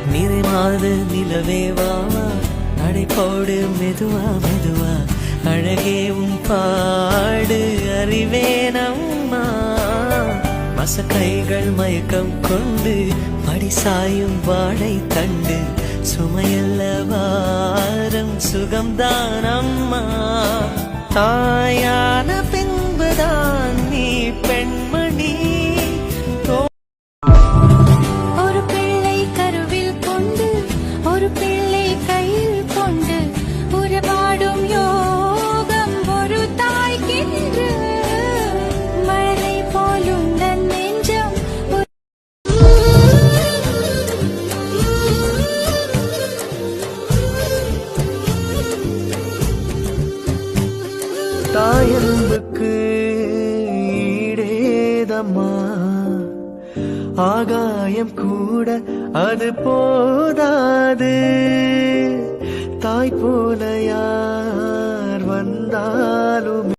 நிறைமாத நிலவேவா நடைபோடு மெதுவா மெதுவா அழகே உன் பாடு அறிவேனம்மா மசக்கைகள் மயக்கம் கொண்டு படிசாயும் வாழை தண்டு சுமையல்ல வாரம் சுகம்தான் அம்மா தாயான பின்புதான் நீ பெண்மணி ஒரு பிள்ளை கருவில் கொண்டு ஒரு பிள்ளை கையில் கொண்டு உறவாடும் யோகம் ஒரு தாய்க்கின்று மழலை போலும் தன் நெஞ்சம் தாயன்புக்கு ஈடேதம்மா ஆகாயம் கூட அது போதாது தாய் போல யார் வந்தாலும்